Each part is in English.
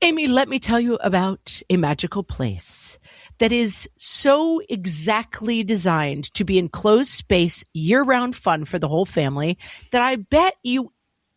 Amy, let me tell you about a magical place that is so exactly designed to be enclosed space, year-round fun for the whole family that I bet you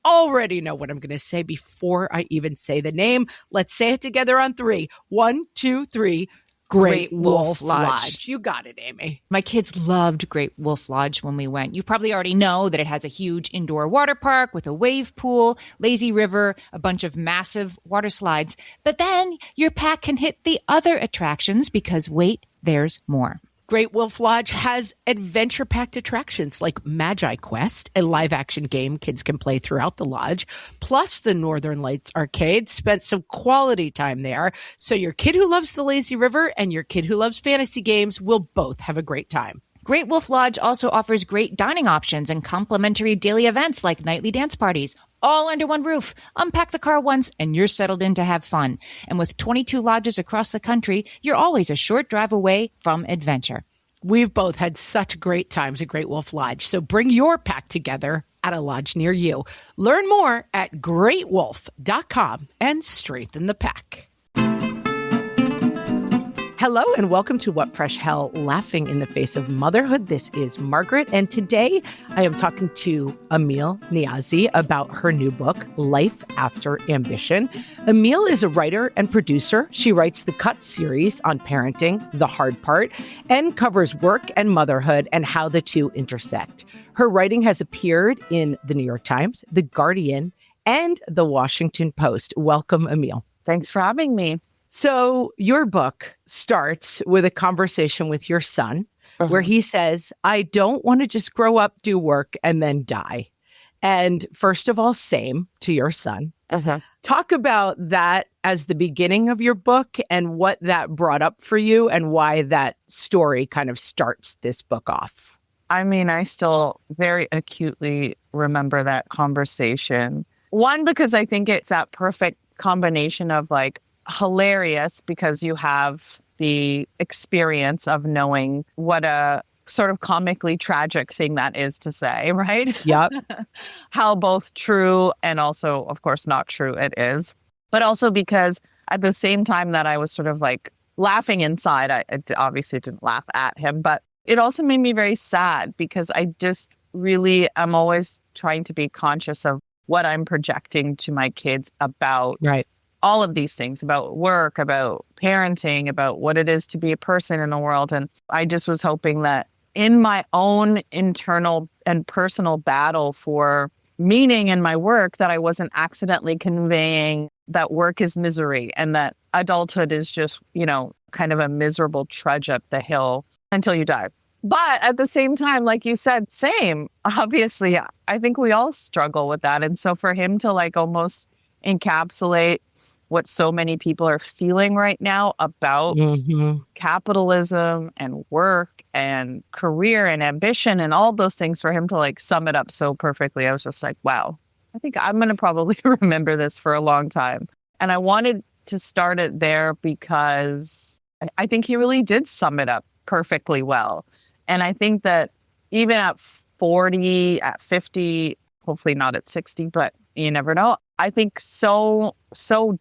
already know what I'm going to say before I even say the name. Let's say it together on three. 1, 2, 3. Great Wolf Lodge. You got it, Amy. My kids loved Great Wolf Lodge when we went. You probably already know that it has a huge indoor water park with a wave pool, lazy river, a bunch of massive water slides. But then your pack can hit the other attractions because wait, there's more. Great Wolf Lodge has adventure-packed attractions like Magi Quest, a live-action game kids can play throughout the lodge, plus the Northern Lights Arcade. Spent some quality time there, so your kid who loves the lazy river and your kid who loves fantasy games will both have a great time. Great Wolf Lodge also offers great dining options and complimentary daily events like nightly dance parties, all under one roof. Unpack the car once and you're settled in to have fun. And with 22 lodges across the country, you're always a short drive away from adventure. We've both had such great times at Great Wolf Lodge, so bring your pack together at a lodge near you. Learn more at greatwolf.com and strengthen the pack. Hello and welcome to What Fresh Hell, Laughing in the Face of Motherhood. This is Margaret, and today I am talking to Amil Niazi about her new book, Life After Ambition. Amil is a writer and producer. She writes the Cut series on parenting, the hard part, and covers work and motherhood and how the two intersect. Her writing has appeared in The New York Times, The Guardian, and The Washington Post. Welcome, Amil. Thanks for having me. So your book starts with a conversation with your son where he says, I don't want to just grow up, do work, and then die. And first of all, same to your son. Talk about that as the beginning of your book and what that brought up for you and why that story kind of starts this book off. I mean, I still very acutely remember that conversation. One, because I think it's that perfect combination of like, hilarious because you have the experience of knowing what a sort of comically tragic thing that is to say, right? Yep. How both true and also, of course, not true it is. But also because at the same time that I was sort of like laughing inside, I obviously didn't laugh at him, but it also made me very sad because I just really am always trying to be conscious of what I'm projecting to my kids about all of these things, about work, about parenting, about what it is to be a person in the world. And I just was hoping that in my own internal and personal battle for meaning in my work, that I wasn't accidentally conveying that work is misery and that adulthood is just, you know, kind of a miserable trudge up the hill until you die. But at the same time, like you said, same. Obviously, I think we all struggle with that. And so for him to like almost encapsulate what so many people are feeling right now about capitalism and work and career and ambition and all those things, for him to like sum it up so perfectly, I was just like, wow, I think I'm going to probably remember this for a long time. And I wanted to start it there because I think he really did sum it up perfectly well. And I think that even at 40, at 50, hopefully not at 60, but you never know. I think so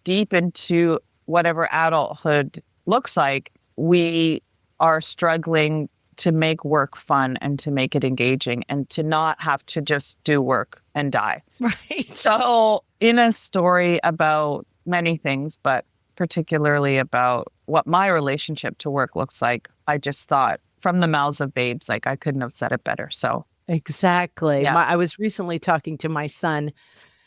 deep into whatever adulthood looks like, we are struggling to make work fun and to make it engaging and to not have to just do work and die. Right. So in a story about many things, but particularly about what my relationship to work looks like, I just thought from the mouths of babes, like I couldn't have said it better. So exactly. Yeah. I was recently talking to my son.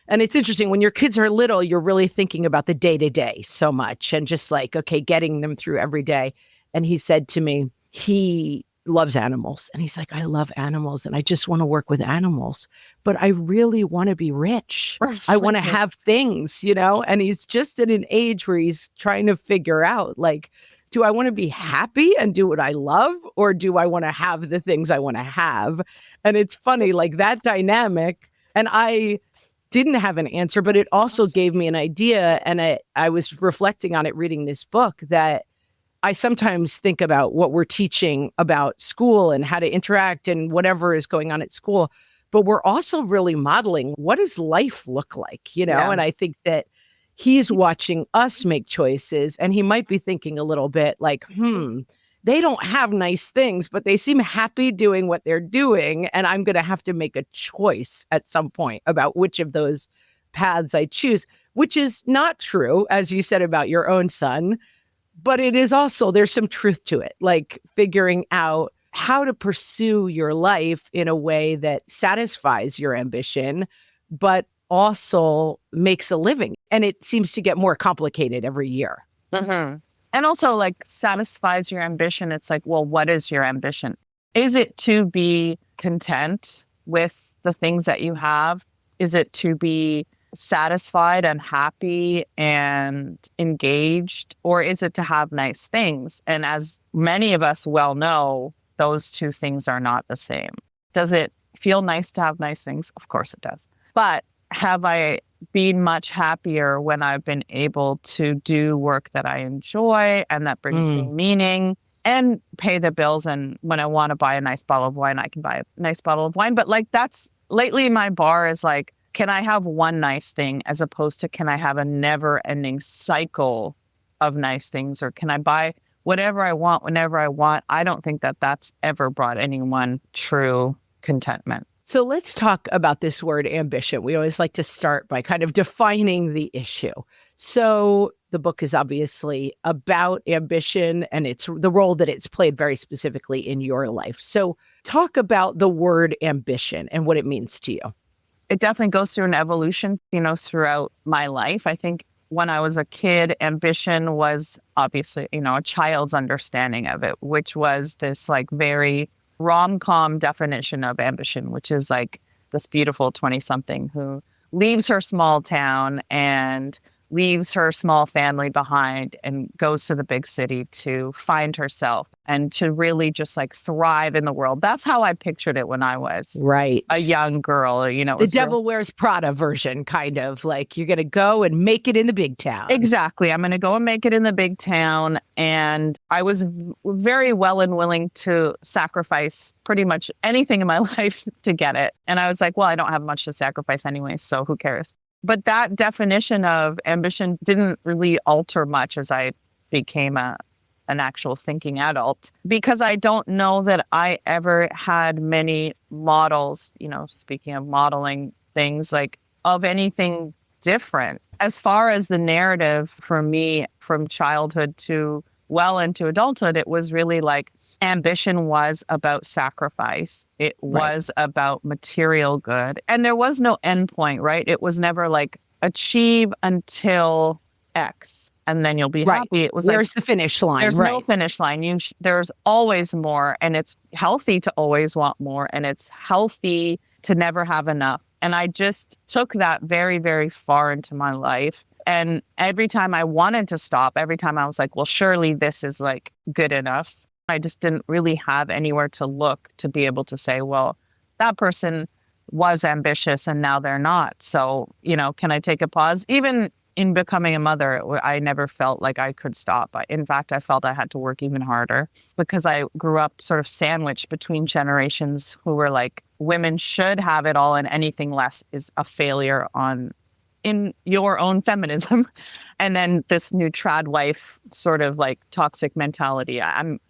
And it's interesting, when your kids are little, you're really thinking about the day-to-day so much and just like, okay, getting them through every day. And he said to me, he loves animals. And he's like, I love animals and I just want to work with animals, but I really want to be rich. I want to have things, you know? And he's just at an age where he's trying to figure out, like, do I want to be happy and do what I love? Or do I want to have the things I want to have? And it's funny, like that dynamic. And I didn't have an answer, but it also gave me an idea. And I was reflecting on it reading this book, that I sometimes think about what we're teaching about school and how to interact and whatever is going on at school, but we're also really modeling what does life look like, you know? Yeah. And I think that he's watching us make choices, and he might be thinking a little bit like, they don't have nice things, but they seem happy doing what they're doing. And I'm going to have to make a choice at some point about which of those paths I choose, which is not true, as you said about your own son. But it is also, there's some truth to it, like figuring out how to pursue your life in a way that satisfies your ambition, but also makes a living. And it seems to get more complicated every year. Mm-hmm. And also like satisfies your ambition. It's like, well, what is your ambition? Is it to be content with the things that you have? Is it to be satisfied and happy and engaged? Or is it to have nice things? And as many of us well know, those two things are not the same. Does it feel nice to have nice things? Of course it does. But have I been much happier when I've been able to do work that I enjoy and that brings me meaning and pay the bills? And when I want to buy a nice bottle of wine, I can buy a nice bottle of wine. But like that's lately my bar is like, can I have one nice thing as opposed to can I have a never ending cycle of nice things? Or can I buy whatever I want whenever I want? I don't think that that's ever brought anyone true contentment. So let's talk about this word ambition. We always like to start by kind of defining the issue. So the book is obviously about ambition and it's the role that it's played very specifically in your life. So talk about the word ambition and what it means to you. It definitely goes through an evolution, throughout my life. I think when I was a kid, ambition was obviously, a child's understanding of it, which was this like very rom-com definition of ambition, which is like this beautiful 20-something who leaves her small town and leaves her small family behind and goes to the big city to find herself and to really just like thrive in the world. That's how I pictured it when I was a young girl. The Devil Wears Prada version, kind of like you're going to go and make it in the big town. Exactly. I'm going to go and make it in the big town. And I was very well and willing to sacrifice pretty much anything in my life to get it. And I was like, well, I don't have much to sacrifice anyway, so who cares? But that definition of ambition didn't really alter much as I became an actual thinking adult, because I don't know that I ever had many models, speaking of modeling things, like of anything different. As far as the narrative for me from childhood to well into adulthood, it was really like ambition was about sacrifice. It was about material good. And there was no end point, right? It was never like achieve until X and then you'll be happy. It was Where's the finish line? There's no finish line. There's always more, and it's healthy to always want more, and it's healthy to never have enough. And I just took that very, very far into my life. And every time I wanted to stop, every time I was like, well, surely this is like good enough. I just didn't really have anywhere to look to be able to say, well, that person was ambitious and now they're not. So, can I take a pause? Even in becoming a mother, I never felt like I could stop. In fact, I felt I had to work even harder because I grew up sort of sandwiched between generations who were like, women should have it all and anything less is a failure in your own feminism. And then this new trad wife sort of like toxic mentality.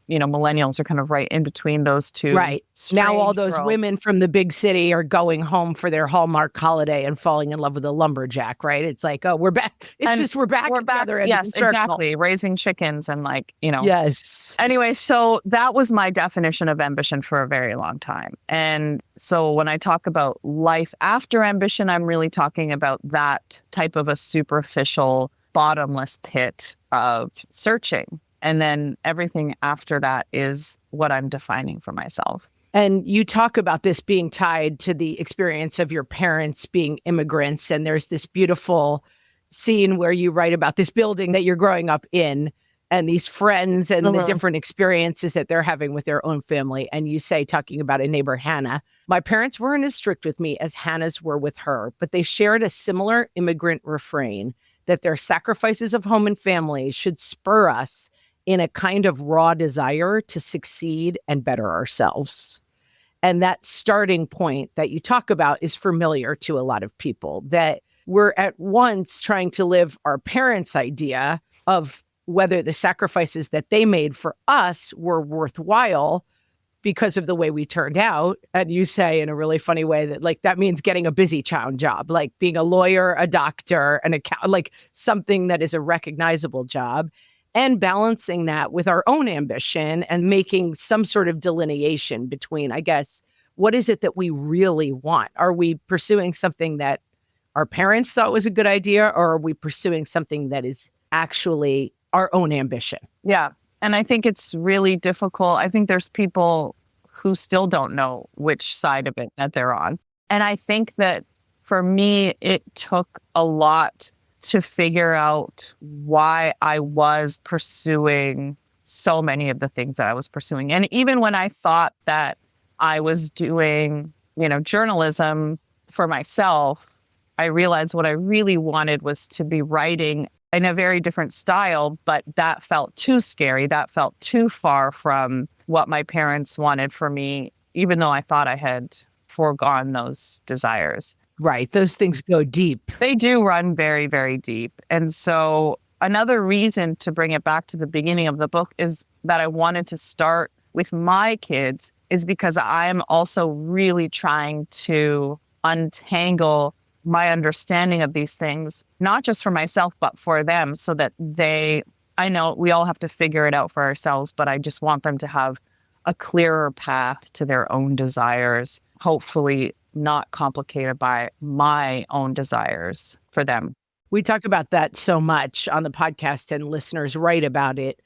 Millennials are kind of right in between those two. Right. Now all those women from the big city are going home for their Hallmark holiday and falling in love with a lumberjack, right? It's like, oh, we're back. We're back together. Yes, exactly. Raising chickens and Yes. Anyway, so that was my definition of ambition for a very long time. And so when I talk about life after ambition, I'm really talking about that type of a superficial bottomless pit of searching. And then everything after that is what I'm defining for myself. And you talk about this being tied to the experience of your parents being immigrants. And there's this beautiful scene where you write about this building that you're growing up in and these friends and the different experiences that they're having with their own family. And you say, talking about a neighbor, Hannah, my parents weren't as strict with me as Hannah's were with her, but they shared a similar immigrant refrain that their sacrifices of home and family should spur us in a kind of raw desire to succeed and better ourselves. And that starting point that you talk about is familiar to a lot of people, that we're at once trying to live our parents' idea of whether the sacrifices that they made for us were worthwhile because of the way we turned out. And you say in a really funny way that like that means getting a busy town job, like being a lawyer, a doctor, an accountant, like something that is a recognizable job, and balancing that with our own ambition and making some sort of delineation between, I guess, what is it that we really want? Are we pursuing something that our parents thought was a good idea, or are we pursuing something that is actually our own ambition? Yeah. And I think it's really difficult. I think there's people who still don't know which side of it that they're on. And I think that for me, it took a lot to figure out why I was pursuing so many of the things that I was pursuing. And even when I thought that I was doing, journalism for myself, I realized what I really wanted was to be writing in a very different style, but that felt too scary. That felt too far from what my parents wanted for me, even though I thought I had foregone those desires. Right. Those things go deep. They do run very, very deep. And so another reason to bring it back to the beginning of the book is that I wanted to start with my kids is because I'm also really trying to untangle my understanding of these things, not just for myself, but for them, so that I know we all have to figure it out for ourselves, but I just want them to have a clearer path to their own desires, hopefully not complicated by my own desires for them. We talk about that so much on the podcast, and listeners write about it.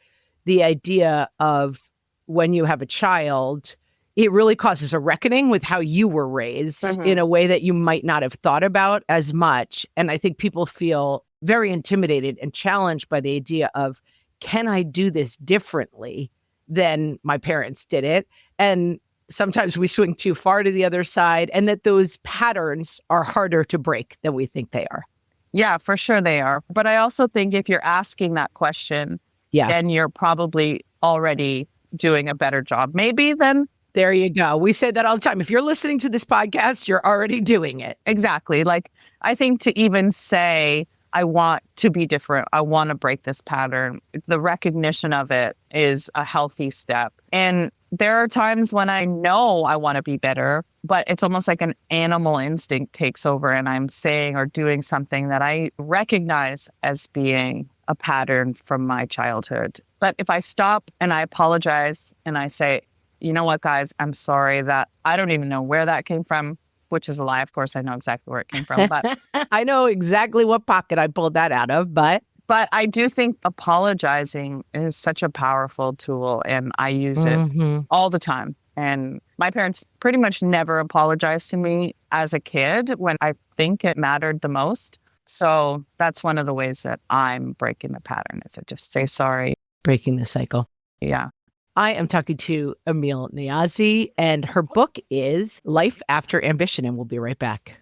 The idea of when you have a child, it really causes a reckoning with how you were raised in a way that you might not have thought about as much. And I think people feel very intimidated and challenged by the idea of, can I do this differently than my parents did it? And sometimes we swing too far to the other side, and that those patterns are harder to break than we think they are. Yeah, for sure they are. But I also think if you're asking that question, then you're probably already doing a better job, maybe than. There you go. We say that all the time. If you're listening to this podcast, you're already doing it. Exactly. Like, I think to even say, I want to be different, I want to break this pattern, the recognition of it is a healthy step. And there are times when I know I want to be better, but it's almost like an animal instinct takes over and I'm saying or doing something that I recognize as being a pattern from my childhood. But if I stop and I apologize and I say, you know what, guys, I'm sorry that I don't even know where that came from, which is a lie. Of course, I know exactly where it came from. But I know exactly what pocket I pulled that out of. But I do think apologizing is such a powerful tool, and I use it all the time. And my parents pretty much never apologized to me as a kid when I think it mattered the most. So that's one of the ways that I'm breaking the pattern, is to just say sorry. Breaking the cycle. Yeah. I am talking to Amil Niazi, and her book is Life After Ambition, and we'll be right back.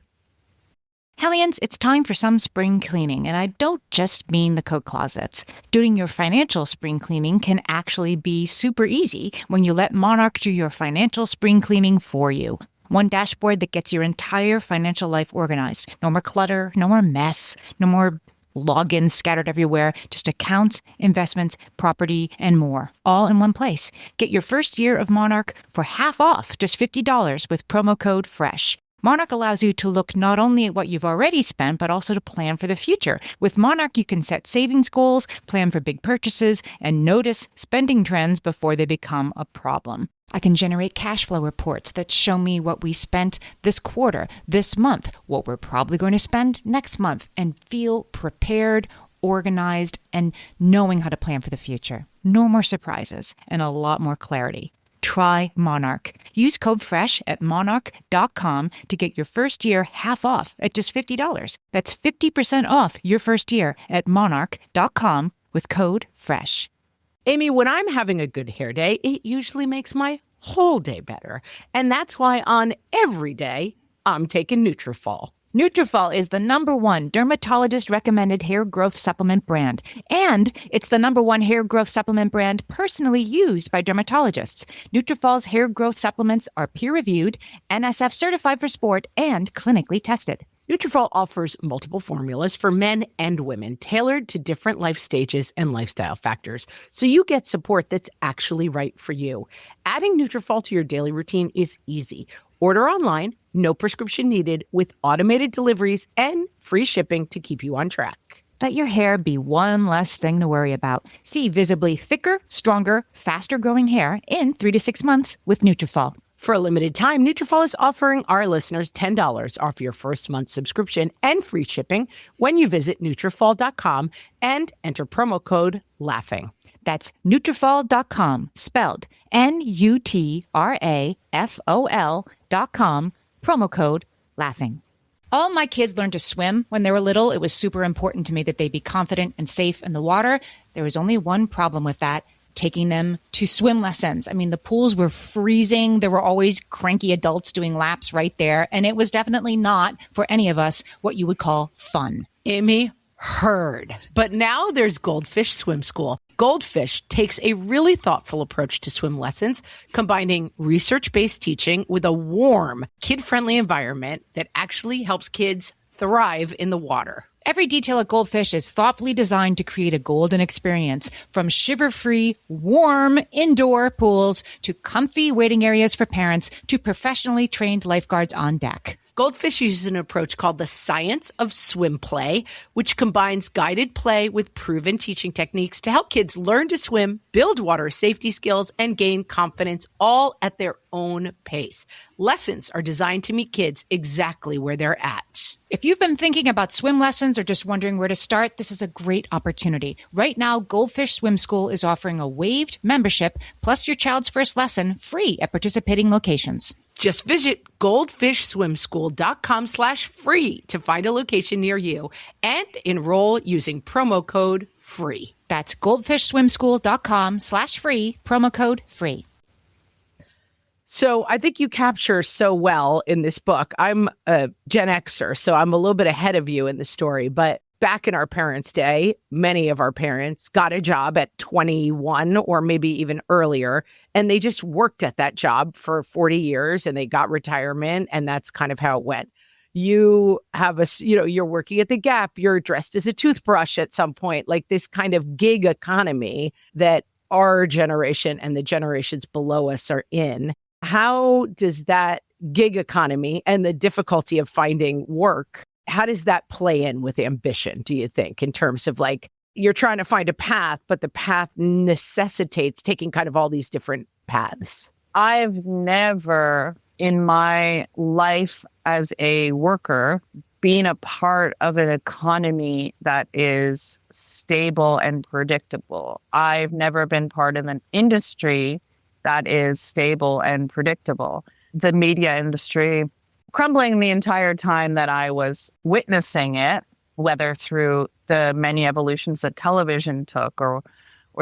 Hellions, it's time for some spring cleaning, and I don't just mean the coat closets. Doing your financial spring cleaning can actually be super easy when you let Monarch do your financial spring cleaning for you. One dashboard that gets your entire financial life organized. No more clutter, no more mess, no more logins scattered everywhere, just accounts, investments, property, and more, all in one place. Get your first year of Monarch for half off, just $50 with promo code FRESH. Monarch allows you to look not only at what you've already spent, but also to plan for the future. With Monarch, you can set savings goals, plan for big purchases, and notice spending trends before they become a problem. I can generate cash flow reports that show me what we spent this quarter, this month, what we're probably going to spend next month, and feel prepared, organized, and knowing how to plan for the future. No more surprises and a lot more clarity. Try Monarch. Use code FRESH at monarch.com to get your first year half off at just $50. That's 50% off your first year at monarch.com with code FRESH. Amy, when I'm having a good hair day, it usually makes my whole day better. And that's why on every day, I'm taking Nutrafol. Nutrafol is the #1 dermatologist-recommended hair growth supplement brand. And it's the #1 hair growth supplement brand personally used by dermatologists. Nutrafol's hair growth supplements are peer-reviewed, NSF certified for sport, and clinically tested. Nutrafol offers multiple formulas for men and women tailored to different life stages and lifestyle factors, so you get support that's actually right for you. Adding Nutrafol to your daily routine is easy. Order online, no prescription needed, with automated deliveries and free shipping to keep you on track. Let your hair be one less thing to worry about. See visibly thicker, stronger, faster-growing hair in 3 to 6 months with Nutrafol. For a limited time, Nutrafol is offering our listeners $10 off your first month subscription and free shipping when you visit Nutrafol.com and enter promo code LAUGHING. That's Nutrafol.com, spelled Nutrafol.com, promo code LAUGHING. All my kids learned to swim when they were little. It was super important to me that they be confident and safe in the water. There was only one problem with that: taking them to swim lessons. I mean, the pools were freezing. There were always cranky adults doing laps right there. And it was definitely not, for any of us, what you would call fun. Amy, heard. But now there's Goldfish Swim School. Goldfish takes a really thoughtful approach to swim lessons, combining research-based teaching with a warm, kid-friendly environment that actually helps kids thrive in the water. Every detail at Goldfish is thoughtfully designed to create a golden experience, from shiver-free, warm indoor pools to comfy waiting areas for parents to professionally trained lifeguards on deck. Goldfish uses an approach called the science of swim play, which combines guided play with proven teaching techniques to help kids learn to swim, build water safety skills, and gain confidence, all at their own pace. Lessons are designed to meet kids exactly where they're at. If you've been thinking about swim lessons or just wondering where to start, this is a great opportunity. Right now, Goldfish Swim School is offering a waived membership plus your child's first lesson free at participating locations. Just visit goldfishswimschool.com/free to find a location near you and enroll using promo code FREE. That's goldfishswimschool.com/free, promo code FREE. So I think you capture so well in this book. I'm a Gen Xer, so I'm a little bit ahead of you in the story. But back in our parents' day, many of our parents got a job at 21 or maybe even earlier, and they just worked at that job for 40 years and they got retirement, and that's kind of how it went. You have you're working at the Gap, you're dressed as a toothbrush at some point, like this kind of gig economy that our generation and the generations below us are in. How does that gig economy and the difficulty of finding work, how does that play in with ambition, do you think, in terms of like you're trying to find a path, but the path necessitates taking kind of all these different paths? I've never in my life as a worker been a part of an economy that is stable and predictable. I've never been part of an industry that is stable and predictable. The media industry crumbling the entire time that I was witnessing it, whether through the many evolutions that television took or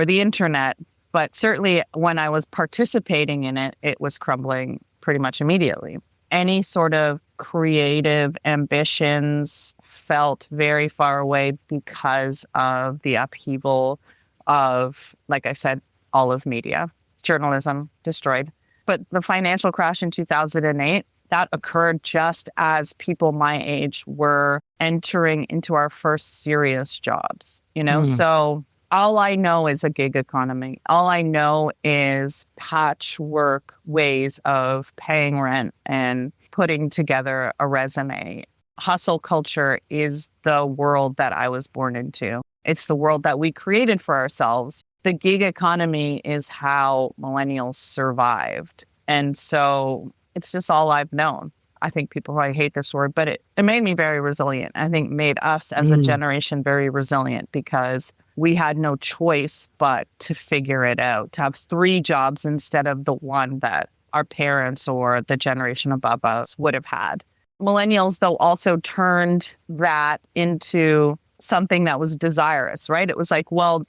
the internet, but certainly when I was participating in it, it was crumbling pretty much immediately. Any sort of creative ambitions felt very far away because of the upheaval of, like I said, all of media. Journalism destroyed. But the financial crash in 2008, that occurred just as people my age were entering into our first serious jobs, So all I know is a gig economy. All I know is patchwork ways of paying rent and putting together a resume. Hustle culture is the world that I was born into. It's the world that we created for ourselves. The gig economy is how millennials survived. And so it's just all I've known. I think people probably hate this word, but it made me very resilient. I think made us as a generation very resilient because we had no choice but to figure it out, to have 3 jobs instead of the one that our parents or the generation above us would have had. Millennials, though, also turned that into something that was desirous, right? It was like, well,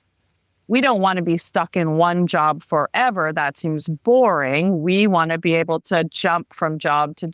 we don't want to be stuck in one job forever. That seems boring. We want to be able to jump from job, to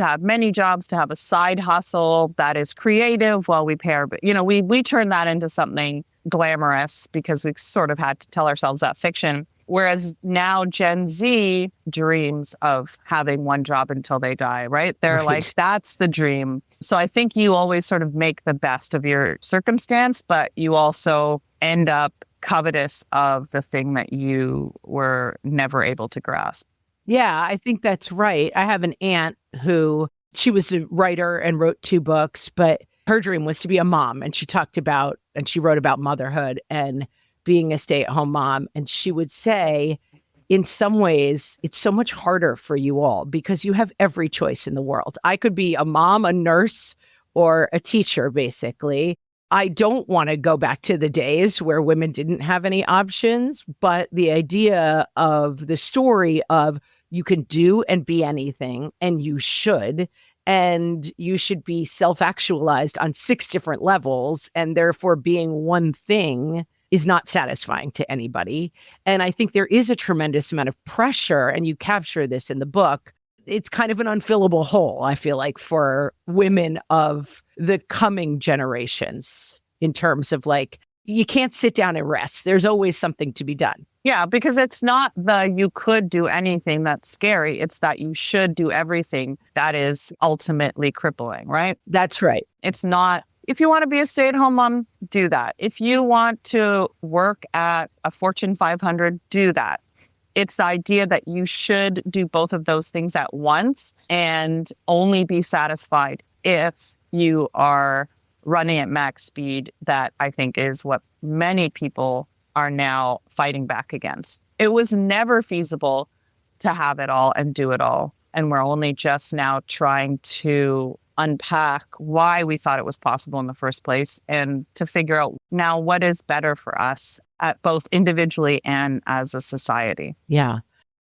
have many jobs, to have a side hustle that is creative while we pair. But, we turn that into something glamorous because we sort of had to tell ourselves that fiction. Whereas now Gen Z dreams of having one job until they die, right? They're like, that's the dream. So I think you always sort of make the best of your circumstance, but you also end up covetous of the thing that you were never able to grasp. Yeah, I think that's right. I have an aunt who she was a writer and wrote 2 books, but her dream was to be a mom. And she talked about, and she wrote about motherhood and being a stay-at-home mom. And she would say, in some ways, it's so much harder for you all because you have every choice in the world. I could be a mom, a nurse, or a teacher, basically. I don't want to go back to the days where women didn't have any options, but the idea of the story of you can do and be anything, and you should be self-actualized on 6 different levels, and therefore being one thing is not satisfying to anybody. And I think there is a tremendous amount of pressure, and you capture this in the book. It's kind of an unfillable hole, I feel like, for women of the coming generations in terms of like, you can't sit down and rest. There's always something to be done. Yeah, because it's not the you could do anything that's scary. It's that you should do everything that is ultimately crippling, right? That's right. It's not, if you want to be a stay-at-home mom, do that. If you want to work at a Fortune 500, do that. It's the idea that you should do both of those things at once and only be satisfied if you are running at max speed. That I think is what many people are now fighting back against. It was never feasible to have it all and do it all. And we're only just now trying to unpack why we thought it was possible in the first place and to figure out now what is better for us at both individually and as a society. Yeah.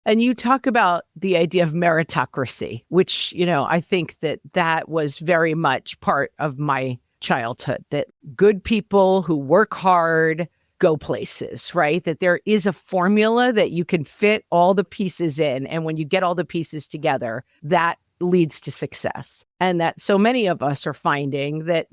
And you talk about the idea of meritocracy, which, I think that was very much part of my childhood, that good people who work hard go places, right? That there is a formula that you can fit all the pieces in. And when you get all the pieces together, that leads to success. And that so many of us are finding that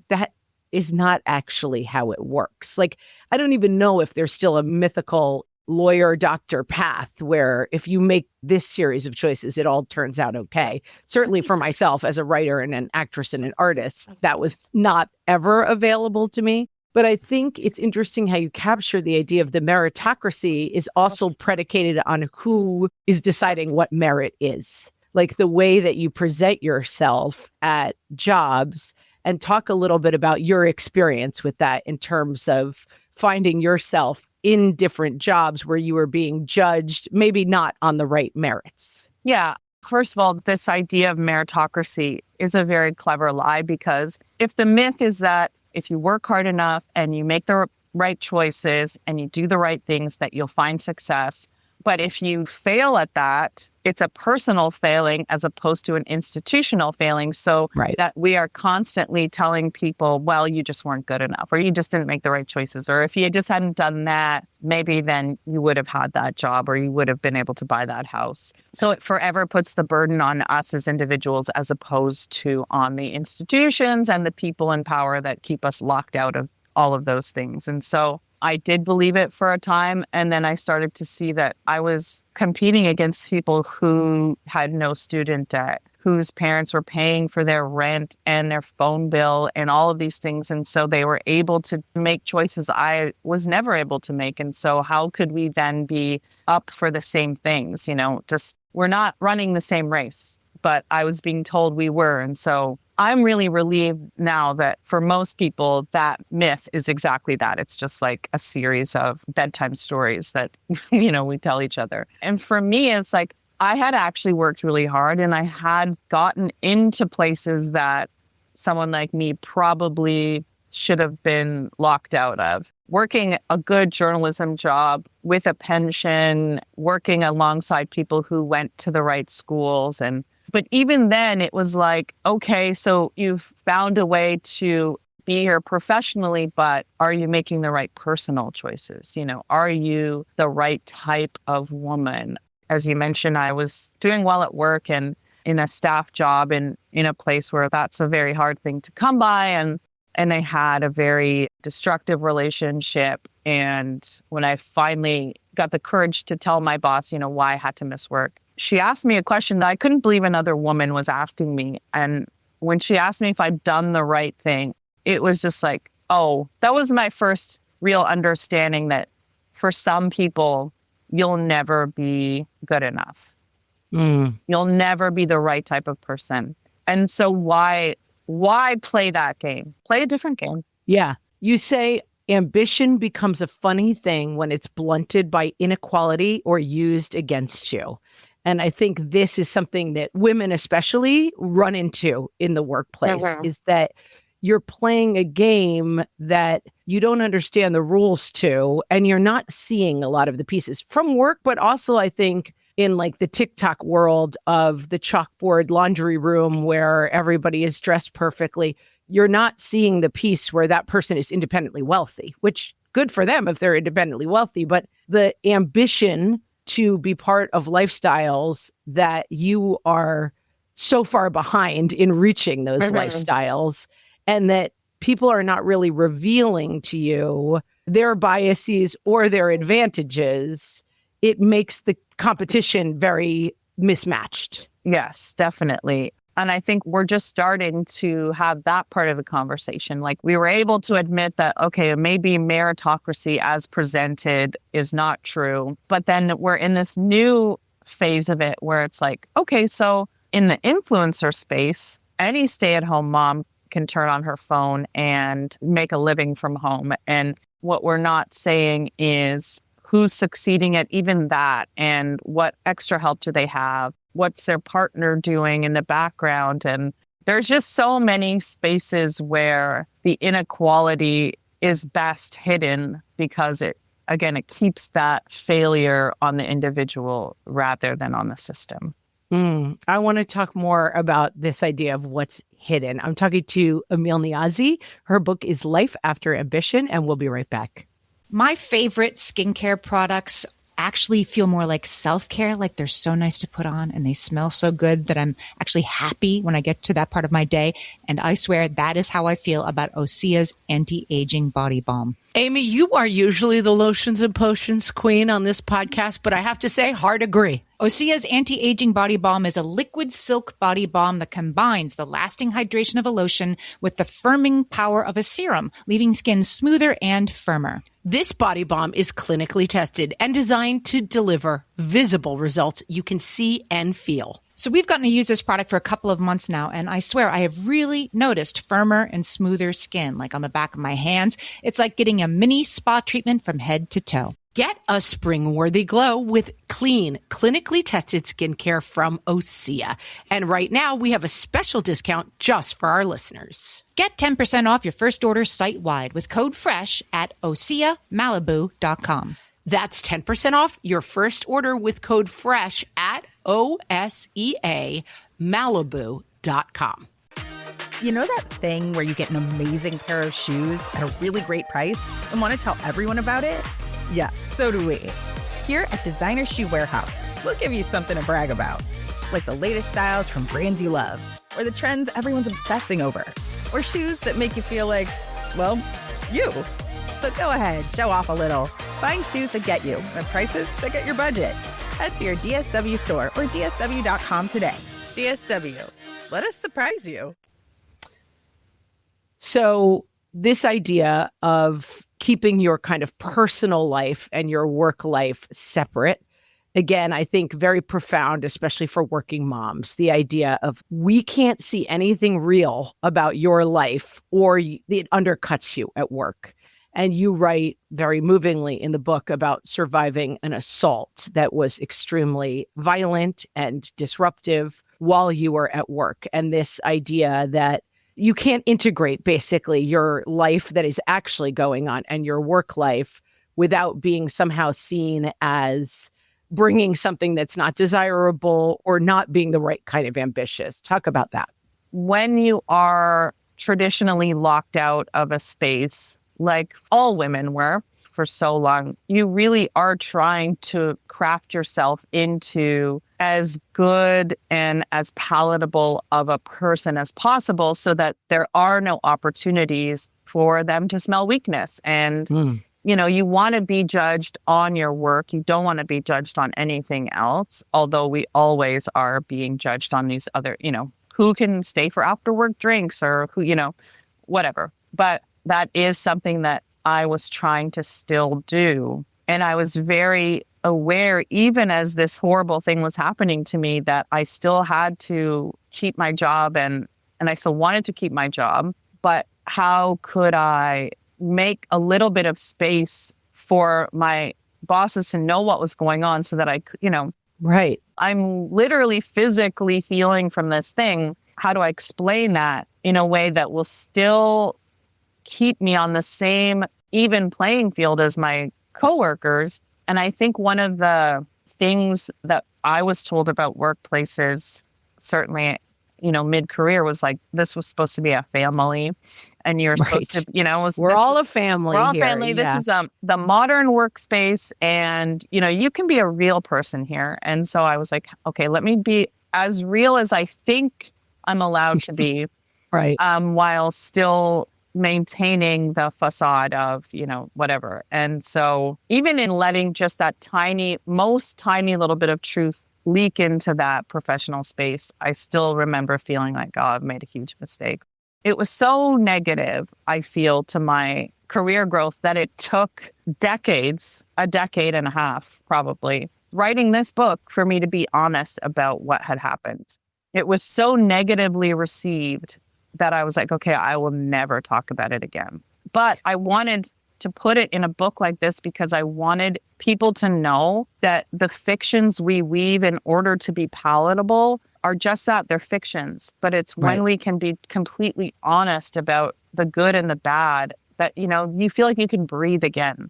is not actually how it works. Like, I don't even know if there's still a mythical lawyer doctor path where if you make this series of choices, it all turns out okay. Certainly for myself as a writer and an actress and an artist, that was not ever available to me. But I think it's interesting how you capture the idea of the meritocracy is also predicated on who is deciding what merit is. Like the way that you present yourself at jobs, and talk a little bit about your experience with that in terms of finding yourself in different jobs where you were being judged, maybe not on the right merits. Yeah. First of all, this idea of meritocracy is a very clever lie, because if the myth is that if you work hard enough and you make the right choices and you do the right things, that you'll find success. But if you fail at that, it's a personal failing as opposed to an institutional failing. So that we are constantly telling people, well, you just weren't good enough, or you just didn't make the right choices. Or if you just hadn't done that, maybe then you would have had that job or you would have been able to buy that house. So it forever puts the burden on us as individuals as opposed to on the institutions and the people in power that keep us locked out of all of those things. And so I did believe it for a time. And then I started to see that I was competing against people who had no student debt, whose parents were paying for their rent and their phone bill and all of these things. And so they were able to make choices I was never able to make. And so how could we then be up for the same things? Just we're not running the same race, but I was being told we were. And so I'm really relieved now that for most people, that myth is exactly that. It's just like a series of bedtime stories that, we tell each other. And for me, it's like I had actually worked really hard and I had gotten into places that someone like me probably should have been locked out of. Working a good journalism job with a pension, working alongside people who went to the right schools. But even then, it was like, okay, so you've found a way to be here professionally, but are you making the right personal choices? Are you the right type of woman? As you mentioned, I was doing well at work and in a staff job in a place where that's a very hard thing to come by. And I had a very destructive relationship. And when I finally got the courage to tell my boss, why I had to miss work, she asked me a question that I couldn't believe another woman was asking me. And when she asked me if I'd done the right thing, it was just like, oh, that was my first real understanding that for some people, you'll never be good enough. You'll never be the right type of person. And so why play that game? Play a different game. Yeah. You say ambition becomes a funny thing when it's blunted by inequality or used against you. And I think this is something that women especially run into in the workplace, is that you're playing a game that you don't understand the rules to, and you're not seeing a lot of the pieces from work, but also I think in like the TikTok world of the chalkboard laundry room where everybody is dressed perfectly. You're not seeing the piece where that person is independently wealthy, which good for them if they're independently wealthy, but the ambition to be part of lifestyles that you are so far behind in reaching those lifestyles, and that people are not really revealing to you their biases or their advantages, it makes the competition very mismatched. Yes, definitely. And I think we're just starting to have that part of the conversation. Like we were able to admit that, okay, maybe meritocracy as presented is not true. But then we're in this new phase of it where it's like, okay, so in the influencer space, any stay-at-home mom can turn on her phone and make a living from home. And what we're not saying is who's succeeding at even that and what extra help do they have? What's their partner doing in the background? And there's just so many spaces where the inequality is best hidden because it keeps that failure on the individual rather than on the system. I want to talk more about this idea of what's hidden. I'm talking to Amil Niazi. Her book is Life After Ambition, and we'll be right back. My favorite skincare products actually feel more like self-care, like they're so nice to put on and they smell so good that I'm actually happy when I get to that part of my day. And I swear that is how I feel about Osea's anti-aging body balm. Amy, you are usually the lotions and potions queen on this podcast, but I have to say, hard agree. Osea's anti-aging body balm is a liquid silk body balm that combines the lasting hydration of a lotion with the firming power of a serum, leaving skin smoother and firmer. This body balm is clinically tested and designed to deliver visible results you can see and feel. So we've gotten to use this product for a couple of months now, and I swear I have really noticed firmer and smoother skin, like on the back of my hands. It's like getting a mini spa treatment from head to toe. Get a spring-worthy glow with clean, clinically tested skincare from Osea. And right now, we have a special discount just for our listeners. Get 10% off your first order site-wide with code FRESH at OseaMalibu.com. That's 10% off your first order with code FRESH at OSEAMalibu.com. You know that thing where you get an amazing pair of shoes at a really great price and want to tell everyone about it? Yeah, so do we. Here at Designer Shoe Warehouse, we'll give you something to brag about, like the latest styles from brands you love, or the trends everyone's obsessing over, or shoes that make you feel like, well, you. So go ahead, show off a little. Find shoes that get you at prices that get your budget. Head to your DSW store or DSW.com today. DSW, let us surprise you. So this idea of keeping your kind of personal life and your work life separate, again, I think very profound, especially for working moms. The idea of we can't see anything real about your life or it undercuts you at work. And you write very movingly in the book about surviving an assault that was extremely violent and disruptive while you were at work. And this idea that you can't integrate basically your life that is actually going on and your work life without being somehow seen as bringing something that's not desirable or not being the right kind of ambitious. Talk about that. When you are traditionally locked out of a space, like all women were for so long, you really are trying to craft yourself into as good and as palatable of a person as possible so that there are no opportunities for them to smell weakness. And, you know, you want to be judged on your work. You don't want to be judged on anything else, although we always are being judged on these other, who can stay for after work drinks or who, whatever. But that is something that I was trying to still do. And I was very aware, even as this horrible thing was happening to me, that I still had to keep my job and I still wanted to keep my job. But how could I make a little bit of space for my bosses to know what was going on so that I could, Right. I'm literally physically feeling from this thing. How do I explain that in a way that will still keep me on the same even playing field as my coworkers? And I think one of the things that I was told about workplaces, certainly, mid-career, was like, this was supposed to be a family and you're supposed to, we're all a family. We're all here. family. Yeah. This is the modern workspace and, you can be a real person here. And so I was like, okay, let me be as real as I think I'm allowed to be. Right. While still maintaining the facade of, whatever. And so even in letting just that most tiny little bit of truth leak into that professional space, I still remember feeling like, oh, I've made a huge mistake. It was so negative, I feel, to my career growth that it took decades, a decade and a half, probably, writing this book for me to be honest about what had happened. It was so negatively received that I was like, okay, I will never talk about it again. But I wanted to put it in a book like this because I wanted people to know that the fictions we weave in order to be palatable are just that, they're fictions. But it's when we can be completely honest about the good and the bad that, you feel like you can breathe again.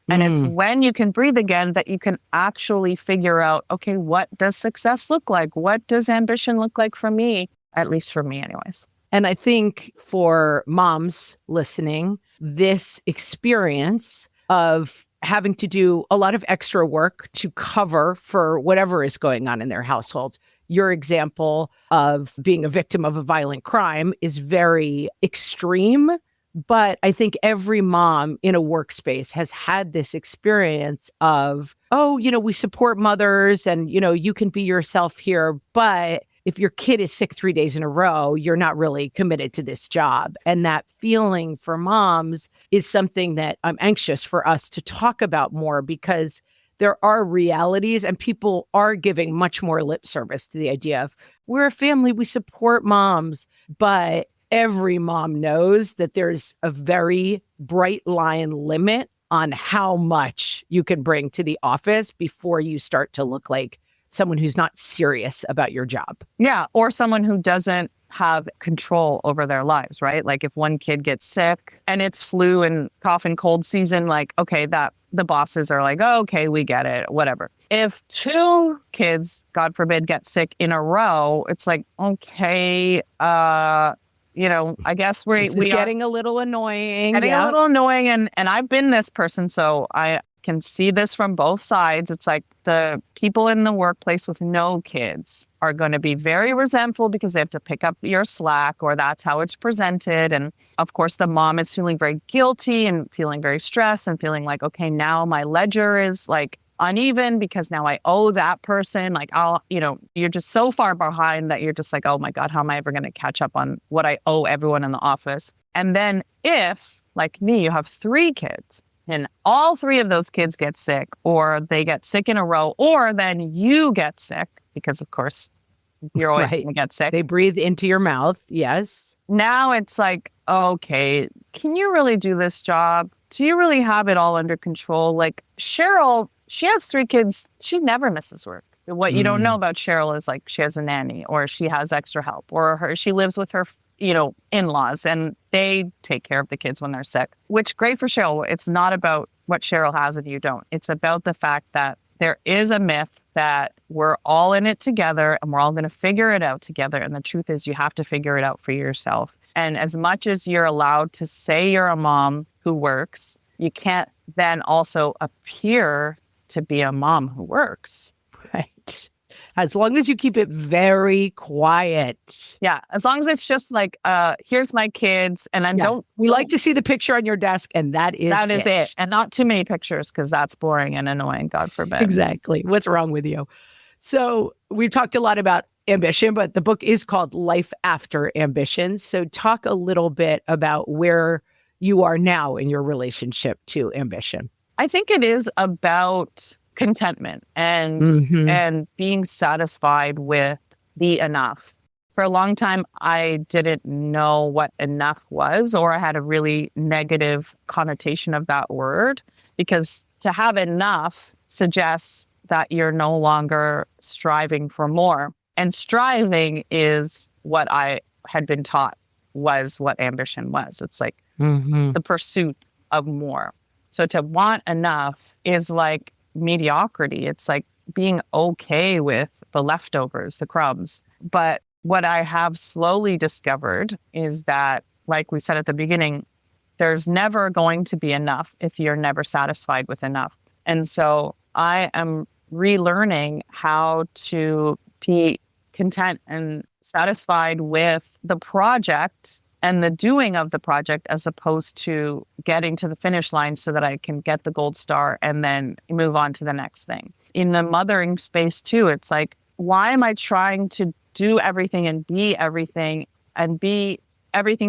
And it's when you can breathe again that you can actually figure out, okay, what does success look like? What does ambition look like for me? At least for me, anyways. And I think for moms listening, this experience of having to do a lot of extra work to cover for whatever is going on in their household. Your example of being a victim of a violent crime is very extreme, but I think every mom in a workspace has had this experience of, we support mothers and, you can be yourself here, but if your kid is sick 3 days in a row, you're not really committed to this job. And that feeling for moms is something that I'm anxious for us to talk about more because there are realities and people are giving much more lip service to the idea of we're a family, we support moms. But every mom knows that there's a very bright line limit on how much you can bring to the office before you start to look like someone who's not serious about your job. Yeah. Or someone who doesn't have control over their lives, right? Like if one kid gets sick and it's flu and cough and cold season, like, okay, that the bosses are like, oh, okay, we get it, whatever. If two kids, God forbid, get sick in a row, it's like, okay, I guess we are getting a little annoying. Getting a little annoying. And I've been this person, so I can see this from both sides. It's like the people in the workplace with no kids are going to be very resentful because they have to pick up your slack or that's how it's presented. And of course, the mom is feeling very guilty and feeling very stressed and feeling like, okay, now my ledger is like uneven because now I owe that person. Like, you're just so far behind that you're just like, oh my God, how am I ever going to catch up on what I owe everyone in the office? And then if, like me, you have 3 kids, and all 3 of those kids get sick, or they get sick in a row, or then you get sick, because of course you're always going to get sick. They breathe into your mouth. Yes. Now it's like, okay, can you really do this job? Do you really have it all under control? Like Cheryl, she has 3 kids. She never misses work. What you don't know about Cheryl is like she has a nanny, or she has extra help, or she lives with her in-laws, and they take care of the kids when they're sick, which great for Cheryl. It's not about what Cheryl has and you don't. It's about the fact that there is a myth that we're all in it together and we're all going to figure it out together. And the truth is you have to figure it out for yourself. And as much as you're allowed to say you're a mom who works, you can't then also appear to be a mom who works. Right. As long as you keep it very quiet. Yeah. As long as it's just like, here's my kids. And we like to see the picture on your desk, and that is it. And not too many pictures, because that's boring and annoying, God forbid. Exactly. What's wrong with you? So we've talked a lot about ambition, but the book is called Life After Ambition. So talk a little bit about where you are now in your relationship to ambition. I think it is about contentment and and being satisfied with the enough. For a long time, I didn't know what enough was, or I had a really negative connotation of that word, because to have enough suggests that you're no longer striving for more. And striving is what I had been taught was what ambition was. It's like the pursuit of more. So to want enough is like mediocrity. It's like being okay with the leftovers, the crumbs. But what I have slowly discovered is that, like we said at the beginning, there's never going to be enough if you're never satisfied with enough. And so I am relearning how to be content and satisfied with the project and the doing of the project, as opposed to getting to the finish line so that I can get the gold star and then move on to the next thing. In the mothering space too, it's like, why am I trying to do everything and be everything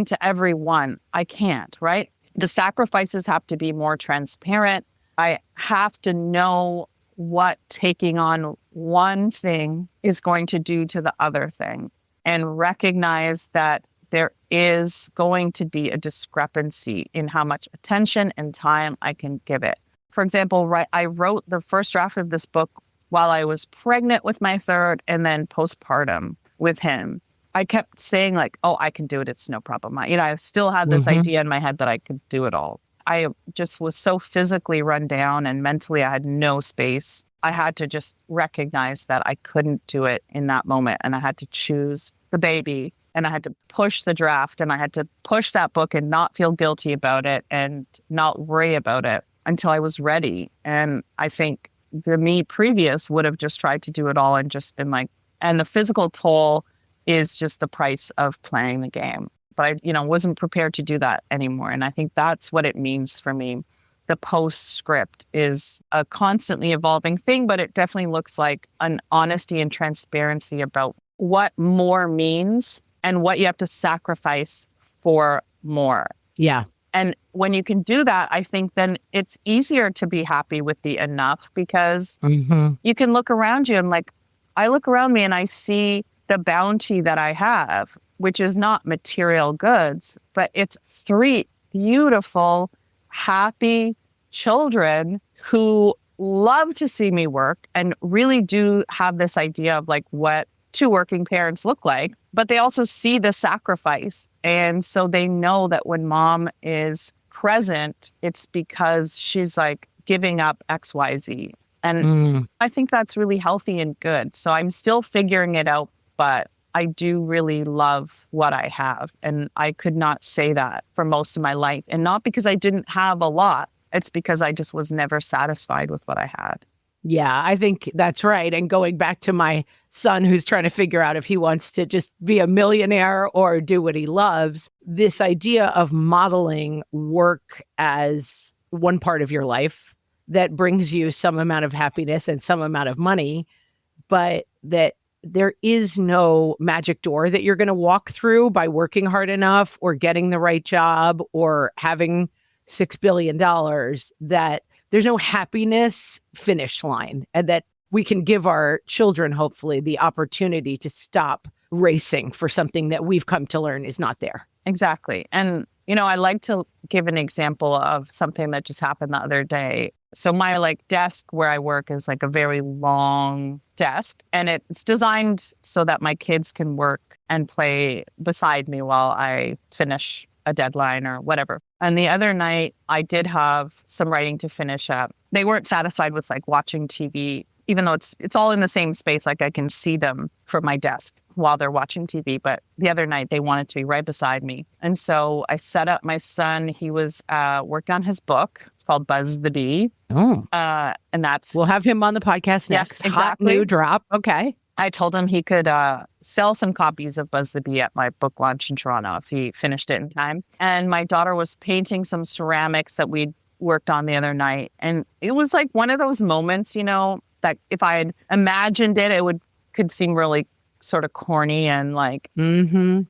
to everyone? I can't, right? The sacrifices have to be more transparent. I have to know what taking on one thing is going to do to the other thing, and recognize that there is going to be a discrepancy in how much attention and time I can give it. For example, I wrote the first draft of this book while I was pregnant with my third and then postpartum with him. I kept saying like, oh, I can do it. It's no problem. I still had this idea in my head that I could do it all. I just was so physically run down, and mentally I had no space. I had to just recognize that I couldn't do it in that moment. And I had to choose the baby, and I had to push the draft, and I had to push that book and not feel guilty about it and not worry about it until I was ready. And I think the me previous would have just tried to do it all and just been like, and the physical toll is just the price of playing the game. But I, wasn't prepared to do that anymore. And I think that's what it means for me. The postscript is a constantly evolving thing, but it definitely looks like an honesty and transparency about what more means and what you have to sacrifice for more. Yeah. And when you can do that, I think then it's easier to be happy with the enough, because you can look around you and like, I look around me and I see the bounty that I have, which is not material goods, but it's 3 beautiful, happy children who love to see me work and really do have this idea of like what 2 working parents look like, but they also see the sacrifice. And so they know that when mom is present, it's because she's like giving up XYZ. And I think that's really healthy and good. So I'm still figuring it out, but I do really love what I have. And I could not say that for most of my life. And not because I didn't have a lot. It's because I just was never satisfied with what I had. Yeah, I think that's right. And going back to my son who's trying to figure out if he wants to just be a millionaire or do what he loves, this idea of modeling work as one part of your life that brings you some amount of happiness and some amount of money, but that there is no magic door that you're going to walk through by working hard enough or getting the right job or having $6 billion, that there's no happiness finish line, and that we can give our children, hopefully, the opportunity to stop racing for something that we've come to learn is not there. Exactly. And, I like to give an example of something that just happened the other day. So my desk where I work is like a very long desk, and it's designed so that my kids can work and play beside me while I finish a deadline or whatever. And the other night I did have some writing to finish up. They weren't satisfied with watching TV, even though it's all in the same space. I can see them from my desk while they're watching TV. But the other night they wanted to be right beside me. And so I set up my son. He was working on his book. It's called Buzz the Bee. Oh. And that's... We'll have him on the podcast next. Yes, exactly. Hot new drop. Okay. I told him he could sell some copies of Buzz the Bee at my book launch in Toronto if he finished it in time. And my daughter was painting some ceramics that we'd worked on the other night. And it was one of those moments, that if I had imagined it, could seem really sort of corny and like, Mm-hmm.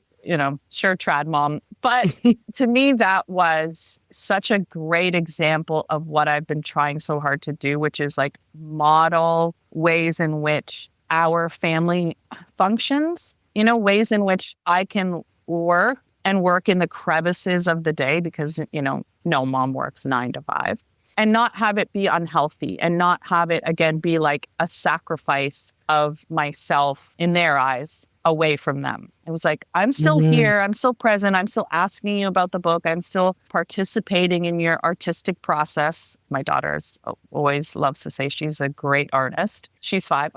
Sure, trad mom. But to me, that was such a great example of what I've been trying so hard to do, which is like model ways in which our family functions, ways in which I can work in the crevices of the day because, no mom works 9 to 5 and not have it be unhealthy and not have it, again, be like a sacrifice of myself in their eyes away from them. It was like, I'm still here. I'm still present. I'm still asking you about the book. I'm still participating in your artistic process. My daughter always loves to say she's a great artist. She's 5.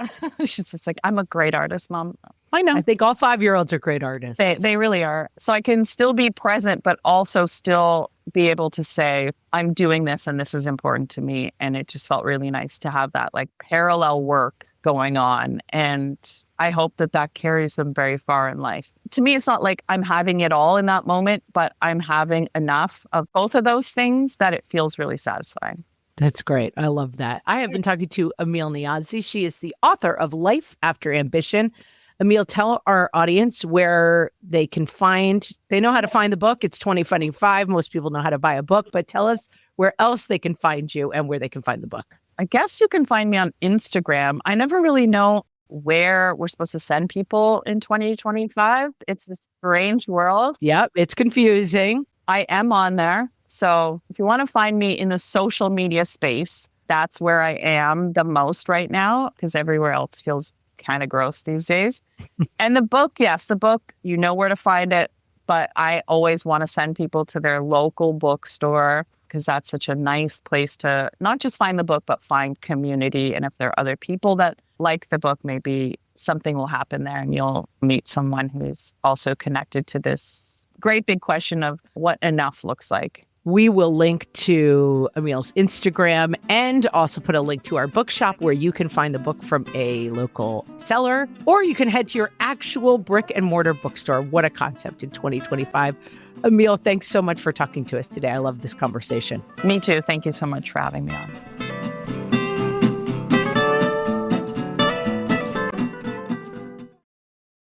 She's just like, I'm a great artist, Mom. I know. I think all 5-year-olds are great artists. They really are. So I can still be present, but also still be able to say, I'm doing this and this is important to me. And it just felt really nice to have that like parallel work going on. And I hope that carries them very far in life. To me, it's not like I'm having it all in that moment, but I'm having enough of both of those things that it feels really satisfying. That's great. I love that. I have been talking to Amil Niazi. She is the author of Life After Ambition. Amil, tell our audience where they know how to find the book. It's $20.25. Most people know how to buy a book, but tell us where else they can find you and where they can find the book. I guess you can find me on Instagram. I never really know where we're supposed to send people in 2025. It's a strange world. Yep, it's confusing. I am on there. So if you want to find me in the social media space, that's where I am the most right now because everywhere else feels kind of gross these days. And the book, yes, you know where to find it. But I always want to send people to their local bookstore because that's such a nice place to not just find the book, but find community. And if there are other people that like the book, maybe something will happen there and you'll meet someone who's also connected to this great big question of what enough looks like. We will link to Amil's Instagram and also put a link to our bookshop where you can find the book from a local seller, or you can head to your actual brick and mortar bookstore. What a concept in 2025. Amil, thanks so much for talking to us today. I love this conversation. Me too. Thank you so much for having me on.